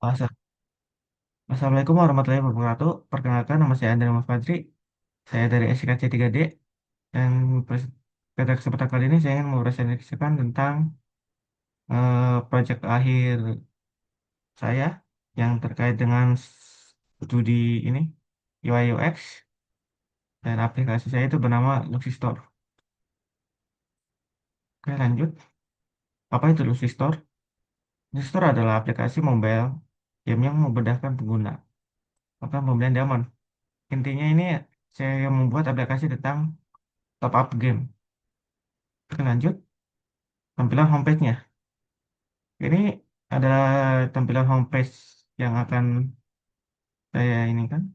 Asa- Assalamualaikum warahmatullahi wabarakatuh. Perkenalkan, nama saya Andrea Mas Fadri. Saya dari SKC 3D. Dan pada kesempatan kali ini saya ingin mempresentasikan tentang proyek akhir saya yang terkait dengan studi ini UI UX, dan aplikasi saya itu bernama Luxy Store. Oke, lanjut. Apa itu Luxy Store? Luxy Store adalah aplikasi mobile game yang memudahkan pengguna akan pembelian diamond. Intinya ini saya membuat aplikasi tentang top up game. Oke, lanjut. Tampilan homepage-nya. Ini adalah tampilan homepage yang akan saya ini kan.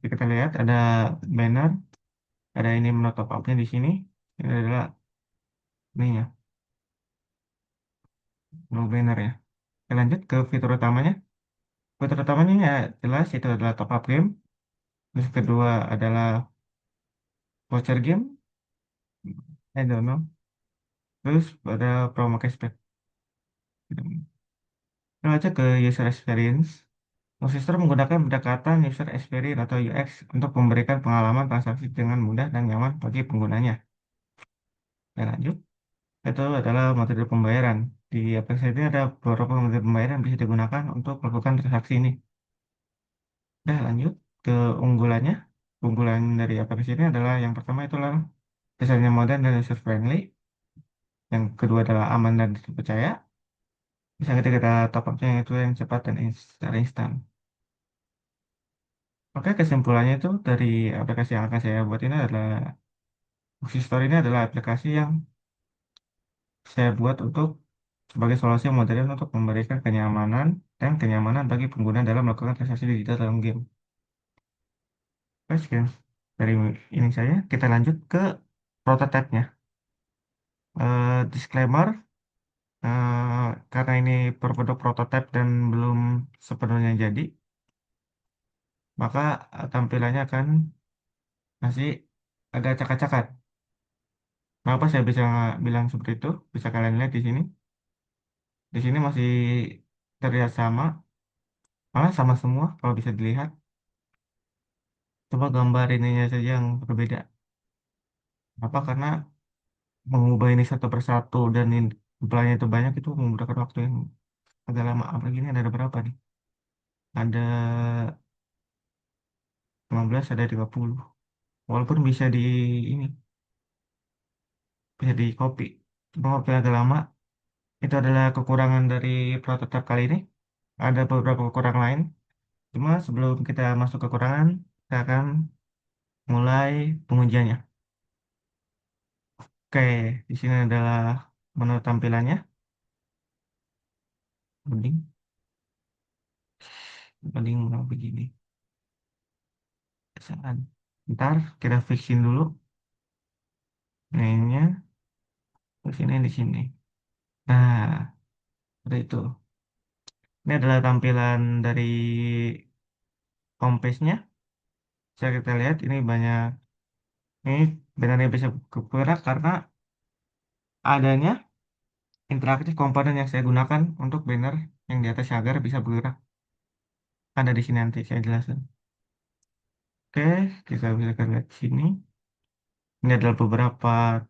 Jika kita lihat ada banner, ada ini menu top up-nya di sini. Ini adalah ininya, menu banner ya. Kita lanjut ke fitur utamanya. Fitur utamanya ya jelas itu adalah top up game. Terus kedua adalah voucher game. I don't know. Terus ada promo cashback. Kita aja ke user experience. Nosystem menggunakan pendekatan user experience atau UX untuk memberikan pengalaman transaksi dengan mudah dan nyaman bagi penggunanya. Dan lanjut, itu adalah metode pembayaran. Di aplikasi ini ada beberapa metode pembayaran yang bisa digunakan untuk melakukan transaksi ini. Nah, lanjut ke unggulannya. Unggulan dari aplikasi ini adalah yang pertama itu adalah desainnya modern dan user friendly. Yang kedua adalah aman dan terpercaya. Bisa kita top up-nya itu yang cepat dan secara instan. Oke, kesimpulannya itu dari aplikasi yang akan saya buat ini adalah Boxy Store ini adalah aplikasi yang saya buat untuk sebagai solusi yang modern untuk memberikan kenyamanan dan kenyamanan bagi pengguna dalam melakukan transaksi digital dalam game. Oke, sekian dari ini saya. Kita lanjut ke prototipe-nya. Disclaimer, karena ini berbentuk prototipe dan belum sepenuhnya jadi, maka tampilannya akan masih agak acak-acakan. Kenapa saya bisa bilang seperti itu? Bisa kalian lihat di sini. Di sini masih terlihat sama, malah sama semua kalau bisa dilihat. Coba gambar ininya saja yang berbeda. Apa? Karena mengubah ini satu persatu dan jumlahnya itu banyak itu membutuhkan waktu yang agak lama. Apalagi ini ada berapa nih? Ada 15, ada 30. Walaupun bisa di ini, bisa di copy. Cuma waktu agak lama. Itu adalah kekurangan dari prototipe kali ini. Ada beberapa kekurangan lain. Cuma sebelum kita masuk kekurangan, kita akan mulai pengujiannya. Oke, di sini adalah menu tampilannya. Mending, mending mau begini. Saat. Ntar kita fixin dulu. Mainnya di sini di sini. Nah, seperti itu. Ini adalah tampilan dari homepage-nya. Bisa kita lihat ini banyak. Ini benar bisa bergerak karena adanya interaktif komponen yang saya gunakan untuk banner yang di atas agar bisa bergerak. Ada di sini nanti saya jelaskan. Oke, kita bisa lihat di sini. Ini adalah beberapa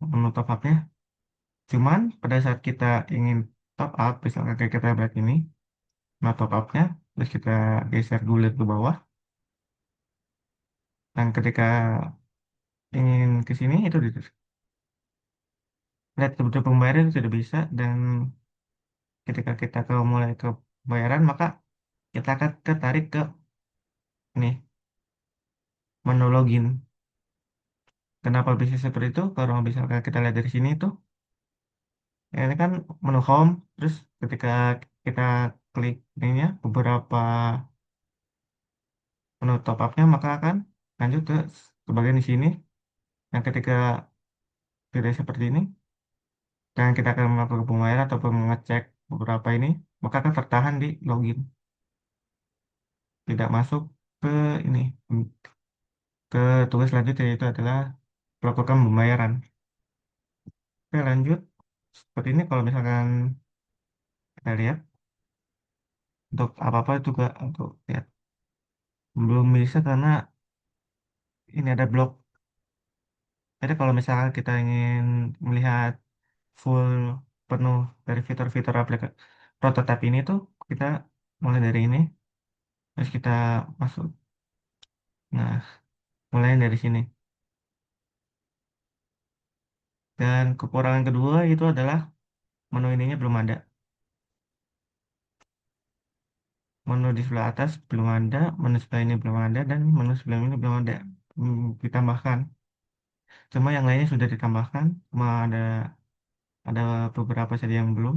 menu top up-nya. Cuman pada saat kita ingin top up, misalkan kayak kita lihat ini, nah top up-nya, terus kita geser dulu ke bawah. Dan ketika ingin ke sini, itu lihat kebutuhan pembayaran itu sudah bisa. Dan ketika kita ke mulai ke pembayaran, maka kita akan tertarik ke ini, menu login. Kenapa bisa seperti itu? Kalau misalkan kita lihat dari sini itu, ya ini kan menu home, terus ketika kita klik ininya, beberapa menu top up-nya, maka akan lanjut ke bagian di sini. Yang ketika tidak seperti ini, dan kita akan melakukan pembayaran ataupun mengecek beberapa ini, maka akan tertahan di login, tidak masuk ke ini, ke tugas selanjutnya yaitu adalah melakukan pembayaran. Oke, lanjut. Seperti ini kalau misalkan kita lihat, untuk apa-apa juga untuk lihat belum bisa karena ini ada blok. Jadi kalau misalkan kita ingin melihat full penuh dari fitur-fitur aplikasi prototipe ini tuh kita mulai dari ini, terus kita masuk. Nah, mulai dari sini. Dan kekurangan kedua itu adalah menu ininya belum ada. Menu di sebelah atas belum ada, menu sebelah ini belum ada, dan menu sebelah ini belum ada. Ditambahkan. Cuma yang lainnya sudah ditambahkan, cuma ada beberapa saja yang belum.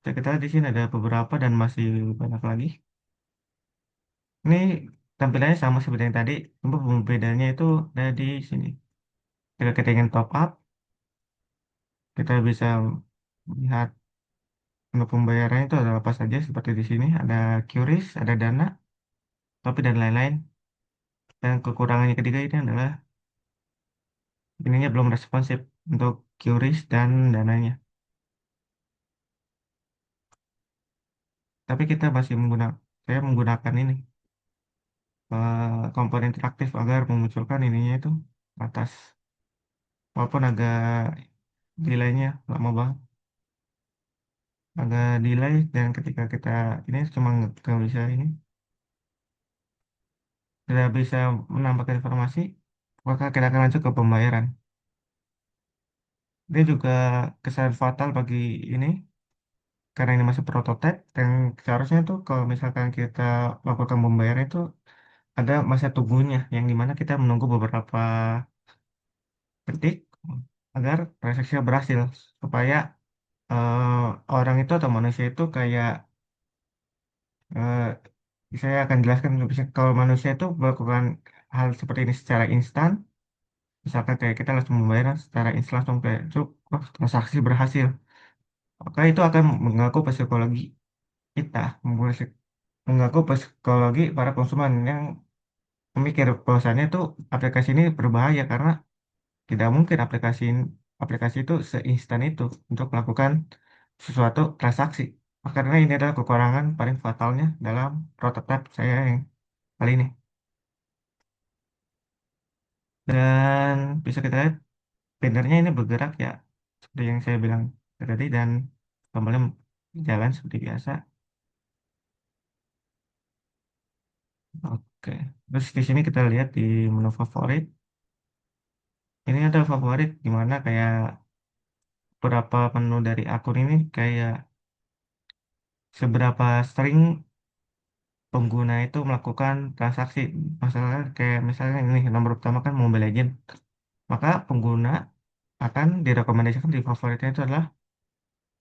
Kita lihat di sini ada beberapa dan masih banyak lagi. Ini tampilannya sama seperti yang tadi, cuma bedanya itu ada di sini. Jika kita ingin top up, kita bisa lihat menu pembayaran itu ada apa saja seperti di sini. Ada QRIS, ada Dana, Topi dan lain-lain. Dan kekurangannya ketiga ini adalah ininya belum responsif untuk QRIS dan dananya. Tapi kita masih saya menggunakan ini komponen interaktif agar memunculkan ininya itu atas. Walaupun agak delaynya lama banget, agak delay dan ketika kita ini cuma nggak bisa ini, tidak bisa menambahkan informasi, maka kita akan lanjut ke pembayaran. Dia juga kesalahan fatal bagi ini karena ini masih prototipe dan seharusnya tuh kalau misalkan kita lakukan pembayaran itu ada masa tunggunya yang dimana kita menunggu beberapa detik agar transaksinya berhasil supaya orang itu atau manusia itu kayak eh, saya akan jelaskan kalau manusia itu melakukan hal seperti ini secara instan, misalkan kayak kita langsung membayar secara instan langsung kayak cuk, oh, transaksi berhasil, maka itu akan mengganggu psikologi kita, mengganggu psikologi para konsumen yang memikir bahwasannya itu aplikasi ini berbahaya karena tidak mungkin aplikasi itu seinstan itu untuk melakukan sesuatu transaksi. Karena ini adalah kekurangan paling fatalnya dalam prototipe saya yang kali ini. Dan bisa kita lihat bannernya ini bergerak ya, seperti yang saya bilang tadi, dan kembali jalan seperti biasa. Oke. Terus di sini kita lihat di menu favorit. Ini ada favorit di mana kayak beberapa menu dari akun ini kayak seberapa sering pengguna itu melakukan transaksi. Masalah kayak misalnya ini nomor pertama kan Mobile Legends. Maka pengguna akan direkomendasikan di favoritnya itu adalah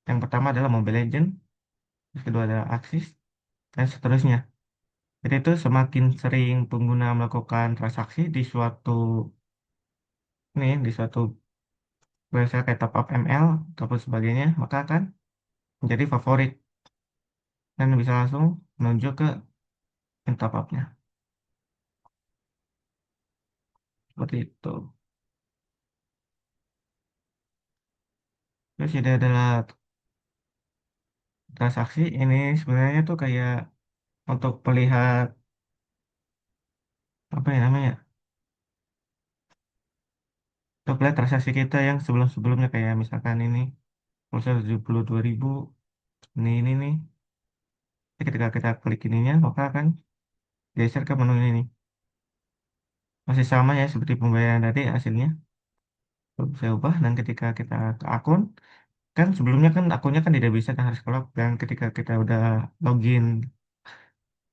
yang pertama adalah Mobile Legends, yang kedua adalah Axis, dan seterusnya. Jadi itu semakin sering pengguna melakukan transaksi di suatu misalnya kayak top up ML ataupun sebagainya, maka akan menjadi favorit dan bisa langsung menuju ke yang top upnya. Seperti itu. Terus ini adalah transaksi ini sebenarnya tuh kayak untuk melihat apa ya namanya, untuk lihat transaksi kita yang sebelum-sebelumnya kayak misalkan ini pulsa 72.000 ini nih. Jadi ketika kita klik ininya maka akan geser ke menu ini nih. Masih sama ya seperti pembayaran tadi hasilnya. Saya ubah dan ketika kita ke akun kan sebelumnya kan akunnya kan tidak bisa kan harus kelok dan ketika kita udah login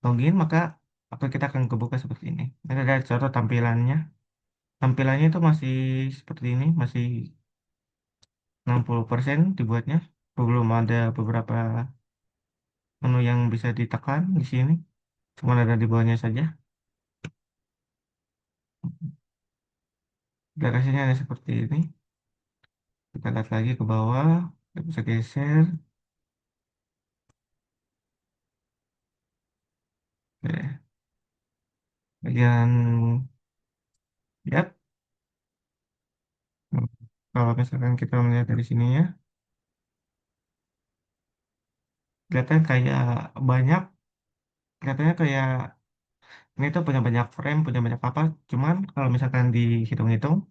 login maka akun kita akan kebuka seperti ini. Ini ada contoh tampilannya. Tampilannya itu masih seperti ini, masih 60% dibuatnya. Belum ada beberapa menu yang bisa ditekan di sini. Cuma ada di bawahnya saja. Aplikasinya ada seperti ini. Kita lihat lagi ke bawah. Kita bisa geser. Oke. Bagian, ya, kalau misalkan kita melihat dari sini ya, Kelihatannya kayak banyak, kelihatannya kayak ini tuh punya banyak frame, punya banyak apa. Cuman kalau misalkan dihitung-hitung,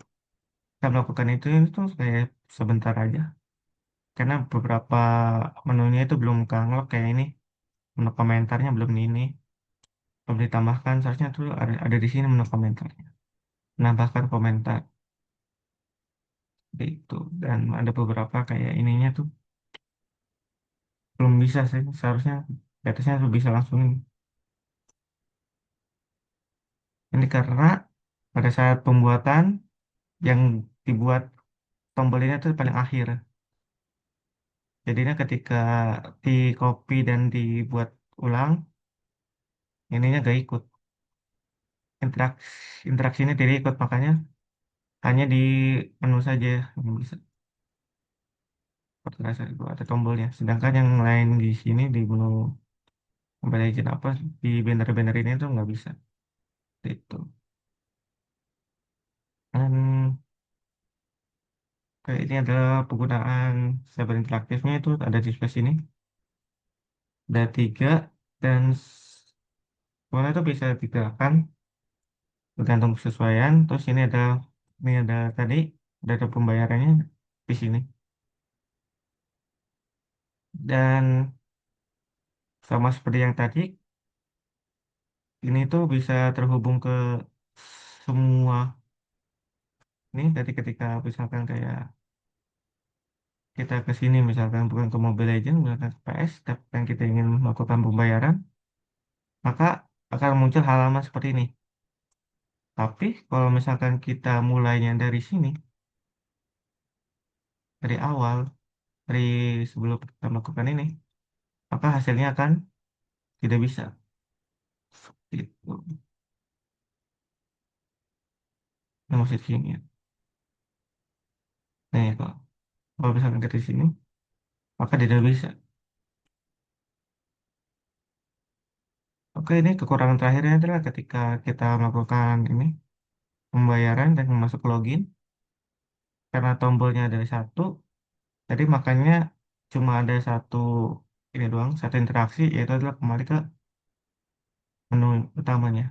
kita melakukan itu kayak sebentar aja. Karena beberapa menunya itu belum keunlock kayak ini. Menu komentarnya belum belum ditambahkan. Seharusnya tuh ada di sini menu komentarnya. Nambahkan komentar itu. Dan ada beberapa kayak ininya tuh belum bisa sih. Seharusnya di atasnya tuh bisa langsung. Ini karena pada saat pembuatan yang dibuat tombol ini tuh paling akhir. Jadinya ketika di copy dan dibuat ulang, ininya gak ikut. Interaksinya tidak ikut, makanya hanya di menu saja yang bisa. Seperti rasa itu ada tombolnya. Sedangkan yang lain di sini di menu Mobile Legend apa di banner-banner ini tuh nggak bisa. Itu. Dan kayak ini adalah penggunaan cyber interaktifnya itu ada di sebelah sini. Ada tiga dan semua itu bisa digerakkan tergantung kesesuaian. Terus ini ada tadi udah ada pembayarannya di sini. Dan sama seperti yang tadi, ini tuh bisa terhubung ke semua. Ini tadi ketika misalkan kayak kita ke sini misalkan bukan ke Mobile Legends, misalkan ke PS, dan kita ingin melakukan pembayaran, maka akan muncul halaman seperti ini. Tapi kalau misalkan kita mulainya dari sini, dari awal, dari sebelum kita melakukan ini, maka hasilnya akan tidak bisa. Itu yang maksud sini. Nah, kalau misalkan dari sini, maka tidak bisa. Oke, ini kekurangan terakhirnya adalah ketika kita melakukan ini pembayaran dan masuk login, karena tombolnya ada satu, jadi makanya cuma ada satu ini doang, satu interaksi, yaitu adalah kembali ke menu utamanya.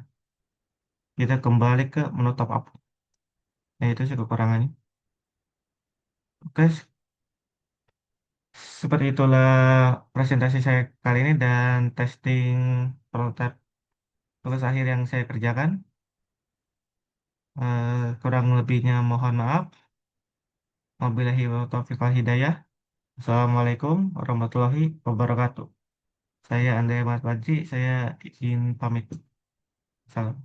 Kita kembali ke menu top up. Nah, itu sih kekurangannya. Oke, seperti itulah presentasi saya kali ini dan testing prototipe tugas akhir yang saya kerjakan. Kurang lebihnya mohon maaf. Wabillahi taufiq wal hidayah. Assalamualaikum warahmatullahi wabarakatuh. Saya Andre Ahmad Fadji, saya izin pamit. Salam.